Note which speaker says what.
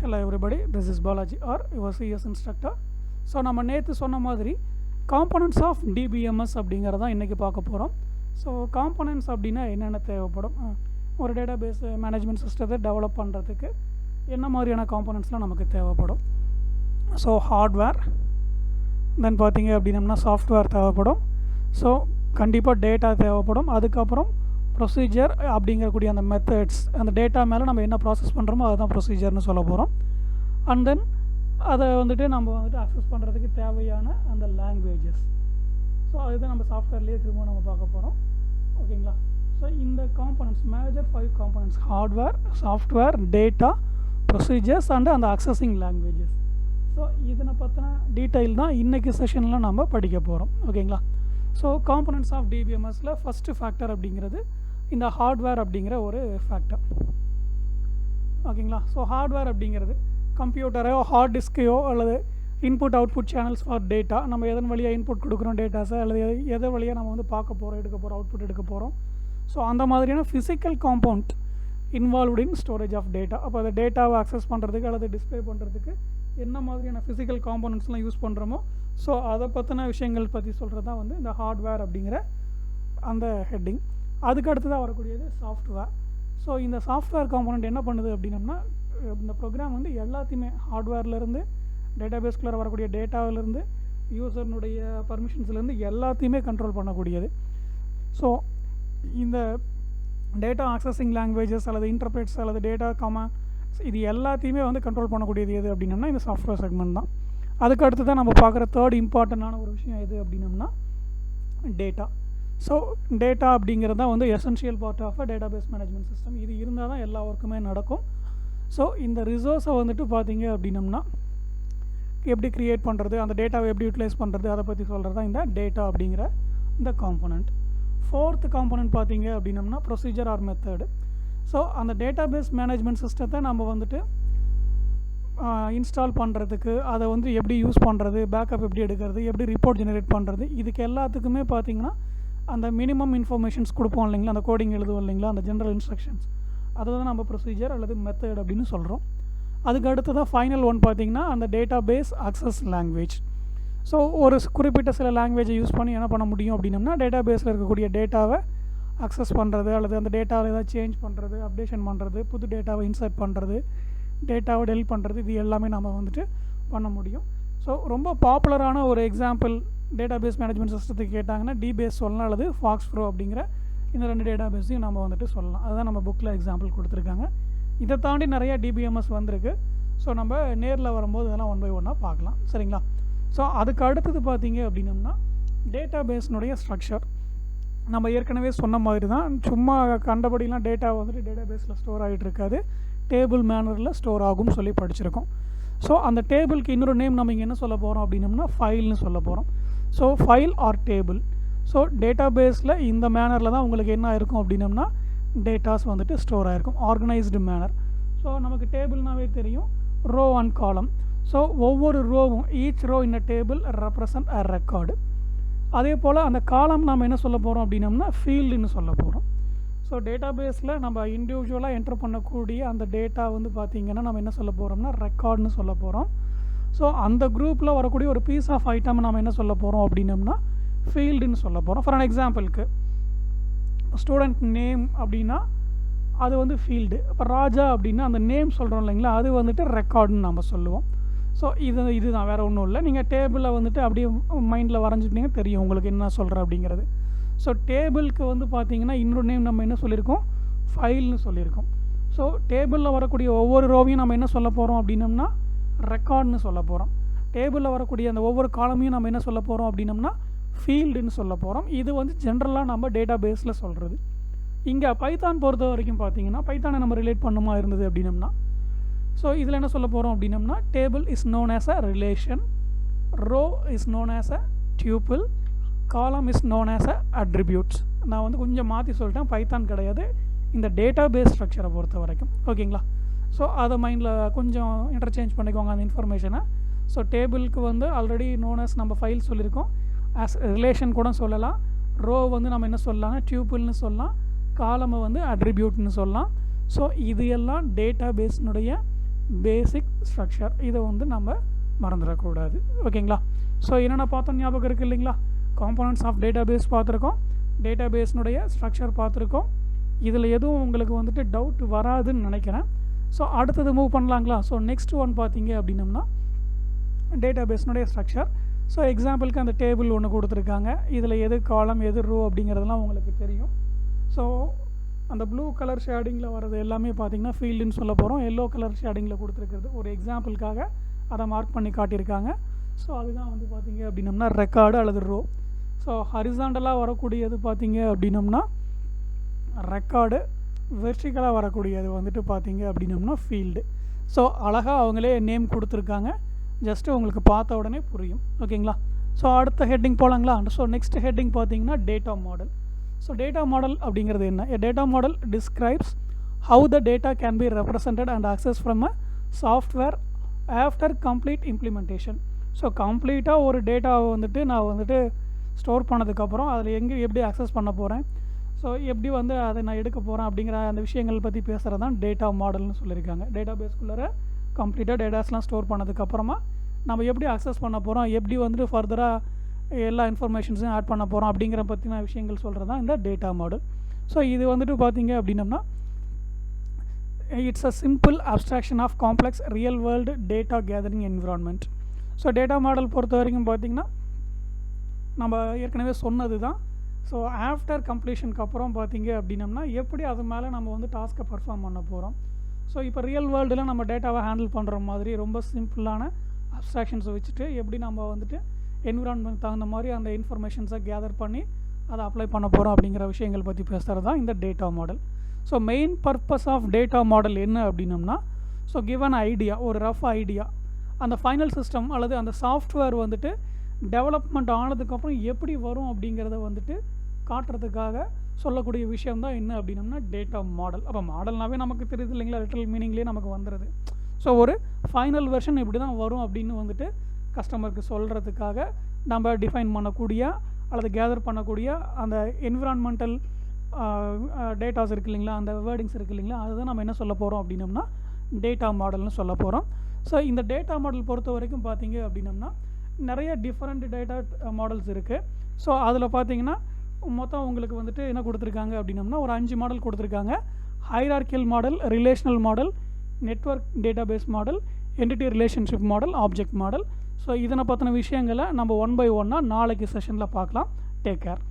Speaker 1: Hello everybody, this is Balaji or your CS instructor. So நம்ம நேற்று சொன்ன மாதிரி காம்பனன்ட்ஸ் ஆஃப் டிபிஎம்எஸ் அப்படிங்கிறதான் இன்றைக்கி பார்க்க போகிறோம். ஸோ காம்பனன்ட்ஸ் அப்படின்னா என்னென்ன தேவைப்படும், ஒரு டேட்டா பேஸ் மேனேஜ்மெண்ட் சிஸ்டத்தை டெவலப் பண்ணுறதுக்கு என்ன மாதிரியான காம்பனன்ட்ஸ்லாம் நமக்கு தேவைப்படும். ஸோ ஹார்ட்வேர், தென் பார்த்திங்க அப்படின்னம்னா சாஃப்ட்வேர் தேவைப்படும். ஸோ கண்டிப்பாக டேட்டா தேவைப்படும். அதுக்கப்புறம் ப்ரொசீஜர் அப்படிங்கக்கூடிய அந்த மெத்தட்ஸ், அந்த டேட்டா மேலே நம்ம என்ன ப்ராசஸ் பண்ணுறோமோ அதுதான் ப்ரொசீஜர்னு சொல்ல போகிறோம். அண்ட் தென் அதை வந்துட்டு நம்ம வந்துட்டு அக்சஸ் பண்ணுறதுக்கு தேவையான அந்த லாங்குவேஜஸ். ஸோ அதுதான் நம்ம சாஃப்ட்வேர்லேயே திரும்ப நம்ம பார்க்க போகிறோம். ஓகேங்களா? ஸோ இந்த components, major 5 components: hardware, software, data, procedures and அந்த அக்சஸிங் லாங்குவேஜஸ். ஸோ இதனை பற்றின டீட்டெயில் தான் இன்றைக்கி செஷனில் நம்ம படிக்க போகிறோம். ஓகேங்களா? ஸோ காம்பனன்ட்ஸ் ஆஃப் டிபிஎம்எஸில் ஃபஸ்ட்டு ஃபேக்டர் அப்படிங்கிறது இந்த ஹார்ட்வேர் அப்படிங்கிற ஒரு ஃபேக்டர். ஓகேங்களா? ஸோ ஹார்ட்வேர் அப்படிங்கிறது கம்ப்யூட்டரோ ஹார்ட் டிஸ்கையோ அல்லது input output channels for data, நம்ம எதன் வழியாக இன்புட் கொடுக்குறோம் டேட்டாஸை, அல்லது எதன் வழியாக நம்ம வந்து பார்க்க போகிறோம், எடுக்க போகிறோம், அவுட்புட் எடுக்க போகிறோம். ஸோ அந்த மாதிரியான physical compound involved in storage of data. அப்போ அந்த டேட்டாவை அக்சஸ் பண்ணுறதுக்கு அல்லது டிஸ்பிளே பண்ணுறதுக்கு என்ன மாதிரியான ஃபிசிக்கல் காம்பனன்ட்ஸ்லாம் யூஸ் பண்ணுறோமோ, ஸோ அதை பற்றின விஷயங்கள் பற்றி சொல்கிறது தான் வந்து இந்த ஹார்ட்வேர் அப்படிங்கிற அந்த ஹெட்டிங். அதுக்கு அடுத்ததாக வரக்கூடியது சாஃப்ட்வேர். ஸோ இந்த சாஃப்ட்வேர் காம்பனண்ட் என்ன பண்ணுது அப்படின்னம்னா, இந்த ப்ரோக்ராம் வந்து எல்லாத்தையுமே ஹார்ட்வேர்லேருந்து டேட்டாபேஸ்குள்ளே வரக்கூடிய டேட்டாவிலேருந்து யூசர்னுடைய பர்மிஷன்ஸ்லேருந்து எல்லாத்தையுமே கண்ட்ரோல் பண்ணக்கூடியது. ஸோ இந்த டேட்டா ஆக்சஸிங் லாங்குவேஜஸ் அல்லது இன்டர்பிரேட்ஸ் அல்லது டேட்டா இது எல்லாத்தையுமே வந்து கண்ட்ரோல் பண்ணக்கூடியது எது அப்படின்னம்னா இந்த சாஃப்ட்வேர் செக்மெண்ட் தான். அதுக்கு அடுத்து தான் நம்ம பார்க்குற தேர்ட் இம்பார்ட்டண்டான ஒரு விஷயம் எது அப்படின்னம்னா டேட்டா. ஸோ டேட்டா அப்படிங்கிறது தான் வந்து essential part of a database management system. இது இருந்தால் தான் எல்லா ஒர்க்குமே நடக்கும். ஸோ இந்த ரிசோர்ஸை வந்துட்டு பார்த்திங்க அப்படின்னம்னா எப்படி க்ரியேட் பண்ணுறது, அந்த டேட்டாவை எப்படி யூட்டிலைஸ் பண்ணுறது, அதை பற்றி சொல்கிறது தான் இந்த டேட்டா அப்படிங்கிற இந்த காம்பனண்ட். ஃபோர்த் காம்பனண்ட் பார்த்திங்க அப்படின்னம்னா ப்ரொசீஜர் ஆர் மெத்தடு. ஸோ அந்த டேட்டாபேஸ் மேனேஜ்மெண்ட் சிஸ்டத்தை நம்ம வந்துட்டு இன்ஸ்டால் பண்ணுறதுக்கு, அதை வந்து எப்படி யூஸ் பண்ணுறது, பேக்கப் எப்படி எடுக்கிறது, எப்படி ரிப்போர்ட் ஜெனரேட் பண்ணுறது, இதுக்கு எல்லாத்துக்குமே பார்த்திங்கன்னா அந்த மினிமம் இன்ஃபர்மேஷன்ஸ் கொடுப்போம் இல்லைங்களா, அந்த கோடிங் எழுதுவோம் இல்லைங்களா, அந்த ஜென்ரல் இன்ஸ்ட்ரக்ஷன்ஸ், அதை தான் நம்ம ப்ரொசீஜர் அல்லது மெத்தட் அப்படின்னு சொல்கிறோம். அதுக்கு அடுத்து தான் ஃபைனல் ஒன் பார்த்திங்கன்னா அந்த database access language. So ஒரு குறிப்பிட்ட சில லாங்குவேஜை யூஸ் பண்ணி என்ன பண்ண முடியும் அப்படின்னம்னா டேட்டா பேஸில் இருக்கக்கூடிய டேட்டாவை அக்சஸ் பண்ணுறது, அல்லது அந்த டேட்டாவில் ஏதாவது சேஞ்ச் பண்ணுறது, அப்டேஷன் பண்ணுறது, புது டேட்டாவை இன்சர்ட் பண்ணுறது, டேட்டாவை டெலிட் பண்ணுறது, இது எல்லாமே நம்ம வந்துட்டு பண்ண முடியும். ஸோ ரொம்ப பாப்புலரான ஒரு எக்ஸாம்பிள் டேட்டாபேஸ் மேனேஜ்மெண்ட் சிஸ்டத்துக்கு கேட்டாங்கன்னா டிபேஸ் சொல்லலாம், அல்லது ஃபாக்ஸ் ப்ரோ அப்படிங்கிற இந்த 2 டேட்டாபேஸையும் நம்ம வந்துட்டு சொல்லலாம். அதுதான் நம்ம புக்கில் எக்ஸாம்பிள் கொடுத்துருக்காங்க. இதை தாண்டி நிறையா டிபிஎம்எஸ் வந்திருக்கு. ஸோ நம்ம நேரில் வரும்போது இதெல்லாம் 1 by 1 பார்க்கலாம். சரிங்களா? ஸோ அதுக்கு அடுத்தது பார்த்திங்க அப்படின்னம்னா டேட்டாபேஸ்னுடைய ஸ்ட்ரக்சர். நம்ம ஏற்கனவே சொன்ன மாதிரி தான், சும்மா கண்டபடிலாம் டேட்டா வந்துட்டு டேட்டாபேஸில் ஸ்டோர் ஆகிட்டு இருக்காது, டேபிள் மேனரில் ஸ்டோர் ஆகும்னு சொல்லி படிச்சிருக்கோம். ஸோ அந்த டேபிளுக்கு இன்னொரு நேம் நம்ம இங்கே என்ன சொல்ல போகிறோம் அப்படின்னம்னா ஃபைல்னு சொல்ல போகிறோம். So file R table. So data பேஸில் இந்த மேனரில் தான் உங்களுக்கு என்ன இருக்கும் அப்படின்னம்னா டேட்டாஸ் வந்துட்டு ஸ்டோர் ஆகிருக்கும், ஆர்கனைஸ்டு மேனர். ஸோ நமக்கு டேபிள்னாவே தெரியும், ரோ அண்ட் காலம். ஸோ ஒவ்வொரு ரோவும், each row in a table represent a record. அதே போல் அந்த காலம் நம்ம என்ன சொல்ல போகிறோம் அப்படின்னம்னா ஃபீல்டுன்னு சொல்ல போகிறோம். ஸோ டேட்டா பேஸில் நம்ம இண்டிவிஜுவலாக என்டர் பண்ணக்கூடிய அந்த டேட்டா வந்து பார்த்திங்கன்னா நம்ம என்ன சொல்ல போகிறோம்னா ரெக்கார்டுன்னு சொல்ல போகிறோம். ஸோ அந்த குரூப்பில் வரக்கூடிய ஒரு பீஸ் ஆஃப் ஐட்டம் நம்ம என்ன சொல்ல போகிறோம் அப்படின்னம்னா ஃபீல்டுன்னு சொல்ல போகிறோம். ஃபார் அன் எக்ஸாம்பிளுக்கு ஸ்டூடெண்ட் நேம் அப்படின்னா அது வந்து ஃபீல்டு. இப்போ ராஜா அப்படின்னா அந்த நேம் சொல்கிறோம் இல்லைங்களா, அது வந்துட்டு ரெக்கார்டுன்னு நம்ம சொல்லுவோம். ஸோ இதுதான், வேறு ஒன்றும் இல்லை. நீங்கள் டேபிளில் வந்துட்டு அப்படியே மைண்டில் வரைஞ்சிட்டிங்க தெரியும் உங்களுக்கு என்ன சொல்கிறேன் அப்படிங்கிறது. ஸோ டேபிளுக்கு வந்து பார்த்திங்கன்னா இன்னொரு நேம் நம்ம என்ன சொல்லியிருக்கோம், ஃபைல்னு சொல்லியிருக்கோம். ஸோ டேபிளில் வரக்கூடிய ஒவ்வொரு ரோவையும் நம்ம என்ன சொல்ல போகிறோம் அப்படின்னம்னா ரெக்கார்டுன்னு சொல்ல போகிறோம். டேபிளில் வரக்கூடிய அந்த ஒவ்வொரு காலமையும் நம்ம என்ன சொல்ல போகிறோம் அப்படின்னம்னா ஃபீல்டுன்னு சொல்ல போகிறோம். இது வந்து ஜென்ரலாக நம்ம டேட்டா பேஸில் சொல்கிறது. இங்கே பைத்தான் பொறுத்த வரைக்கும் பார்த்திங்கன்னா பைத்தானை நம்ம ரிலேட் பண்ணுமா இருந்தது அப்படின்னம்னா, ஸோ இதில் என்ன சொல்ல போகிறோம் அப்படின்னம்னா table is known as a relation, row is known as a tuple, column is known as a attributes. நான் வந்து கொஞ்சம் மாற்றி சொல்லிட்டேன், பைத்தான் கிடையாது இந்த டேட்டா பேஸ் ஸ்ட்ரக்சரை பொறுத்த வரைக்கும். ஓகேங்களா? ஸோ அதை மைண்டில் கொஞ்சம் இன்டர்சேஞ்ச் பண்ணிக்கோங்க அந்த இன்ஃபர்மேஷனை. ஸோ டேபிளுக்கு வந்து ஆல்ரெடி நோன் ஆஸ் நம்ம ஃபைல் சொல்லியிருக்கோம், ஆஸ் ரிலேஷன் கூட சொல்லலாம், ரோ வந்து நம்ம என்ன சொல்லலாம்னா டியூப்பிள்னு சொல்லலாம், காலமை வந்து அட்ரிபியூட்னு சொல்லலாம். ஸோ இது எல்லாம் டேட்டா பேஸ்னுடைய பேசிக் ஸ்ட்ரக்சர். இதை வந்து நம்ம மறந்துடக்கூடாது. ஓகேங்களா? ஸோ என்னென்ன பார்த்தோம் ஞாபகம் இருக்குது இல்லைங்களா? காம்போனன்ட்ஸ் ஆஃப் டேட்டாபேஸ் பார்த்துருக்கோம், டேட்டாபேஸ்னுடைய ஸ்ட்ரக்சர் பார்த்துருக்கோம். இதில் எதுவும் உங்களுக்கு வந்துட்டு டவுட் வராதுன்னு நினைக்கிறேன். ஸோ அடுத்தது மூவ் பண்ணலாங்களா? ஸோ நெக்ஸ்ட் ஒன் பார்த்தீங்க அப்படின்னம்னா டேட்டாபேஸ்னுடைய ஸ்ட்ரக்சர். ஸோ எக்ஸாம்பிளுக்கு அந்த டேபிள் ஒன்று கொடுத்துருக்காங்க. இதில் எது காலம் எது ரோ அப்படிங்கிறதுலாம் உங்களுக்கு தெரியும். ஸோ அந்த ப்ளூ கலர் ஷேடிங்கில் வர்றது எல்லாமே பார்த்திங்கன்னா ஃபீல்டுன்னு சொல்ல போகிறோம். எல்லோ கலர் ஷேடிங்கில் கொடுத்துருக்கிறது ஒரு எக்ஸாம்பிளுக்காக அதை மார்க் பண்ணி காட்டியிருக்காங்க. ஸோ அதுதான் வந்து பார்த்திங்க அப்படின்னம்னா ரெக்கார்டு அல்லது ரோ. ஸோ ஹரிசாண்டலாக வரக்கூடியது பார்த்திங்க அப்படின்னம்னா ரெக்கார்டு, வெர்டிகலாக வரக்கூடியது வந்துட்டு பார்த்திங்க அப்படின்னம்னா ஃபீல்டு. ஸோ அழகாக அவங்களே நேம் கொடுத்துருக்காங்க. ஜஸ்ட்டு உங்களுக்கு பார்த்த உடனே புரியும். ஓகேங்களா? ஸோ அடுத்த ஹெட்டிங் போகலாங்களா? ஸோ நெக்ஸ்ட் ஹெட்டிங் பார்த்தீங்கன்னா data model. So data model அப்படிங்கிறது என்ன? Data model describes how the data can be represented and access from a software after complete implementation. So கம்ப்ளீட்டாக ஒரு டேட்டாவை வந்துட்டு நான் வந்துட்டு ஸ்டோர் பண்ணதுக்கப்புறம் அதில் எப்படி அக்சஸ் பண்ண போகிறேன், ஸோ எப்படி வந்து அதை நான் எடுக்க போகிறேன் அப்படிங்கிற அந்த விஷயங்கள் பற்றி பேசுகிறது தான் டேட்டா மாடல்னு சொல்லியிருக்காங்க. டேட்டா பேஸ்குள்ளே கம்ப்ளீட்டாக டேட்டாஸ்லாம் ஸ்டோர் பண்ணதுக்கப்புறமா நம்ம எப்படி அக்சஸ் பண்ண போகிறோம், எப்படி வந்துட்டு ஃபர்தராக எல்லா இன்ஃபர்மேஷன்ஸையும் ஆட் பண்ண போகிறோம் அப்படிங்கிற பற்றின விஷயங்கள் சொல்கிறது தான் இந்த டேட்டா மாடல். ஸோ இது வந்துட்டு பார்த்திங்க அப்படின்னம்னா it's a simple abstraction of complex real world data gathering environment. So data model பொறுத்த வரைக்கும் பார்த்திங்கன்னா நம்ம ஏற்கனவே சொன்னது தான். ஸோ ஆஃப்டர் கம்ப்ளீஷனுக்கு அப்புறம் பார்த்திங்க அப்படின்னம்னா எப்படி அது மேலே நம்ம வந்து டாஸ்க்கை பர்ஃபார்ம் பண்ண போகிறோம். ஸோ இப்போ ரியல் வேர்ல்டில் நம்ம டேட்டாவை ஹேண்டில் பண்ணுற மாதிரி ரொம்ப சிம்பிளான அப்ஸ்ட்ராக்ஷன்ஸை வச்சுட்டு எப்படி நம்ம வந்துட்டு என்விரான்மெண்ட் தகுந்த மாதிரி அந்த இன்ஃபர்மேஷன்ஸை கேதர் பண்ணி அதை அப்ளை பண்ண போகிறோம் அப்படிங்கிற விஷயங்கள் பற்றி பேசுகிறது தான் இந்த data model. So main purpose of data model என்ன அப்படின்னம்னா, ஸோ கிவன் ஐடியா, ஒரு ரஃப் ஐடியா, அந்த ஃபைனல் சிஸ்டம் அல்லது அந்த சாஃப்ட்வேர் வந்துட்டு டெவலப்மெண்ட் ஆனதுக்கப்புறம் எப்படி வரும் அப்படிங்கிறத வந்துட்டு காட்டுறதுக்காக சொல்லக்கூடிய விஷயம் தான் என்ன அப்படின்னம்னா டேட்டா மாடல். அப்போ மாடல்னாவே நமக்கு தெரியுது இல்லைங்களா, லிட்டரல் மீனிங்லேயே நமக்கு வந்துடுது. ஸோ ஒரு ஃபைனல் வெர்ஷன் இப்படி தான் வரும் அப்படின்னு வந்துட்டு கஸ்டமருக்கு சொல்கிறதுக்காக நம்ம டிஃபைன் பண்ணக்கூடிய அல்லது கேதர் பண்ணக்கூடிய அந்த என்விரான்மெண்டல் டேட்டாஸ் இருக்குது இல்லைங்களா, அந்த வேர்டிங்ஸ் இருக்குது இல்லைங்களா, அதுதான் நம்ம என்ன சொல்ல போகிறோம் அப்படின்னம்னா டேட்டா மாடல்னு சொல்ல போகிறோம். ஸோ இந்த டேட்டா மாடல் பொறுத்த வரைக்கும் பார்த்தீங்க அப்படின்னம்னா நிறைய டிஃப்ரெண்ட் டேட்டா மாடல்ஸ் இருக்குது. ஸோ அதில் பார்த்தீங்கன்னா மொத்தம் உங்களுக்கு வந்துட்டு என்ன கொடுத்துருக்காங்க அப்படின்னம்னா ஒரு 5 மாடல் கொடுத்துருக்காங்க. Hierarchical model, relational model, network database model, entity relationship model, object model. So இதனை பற்றின விஷயங்களை நம்ம 1 by 1 நாளைக்கு செஷனில் பார்க்கலாம். Take care.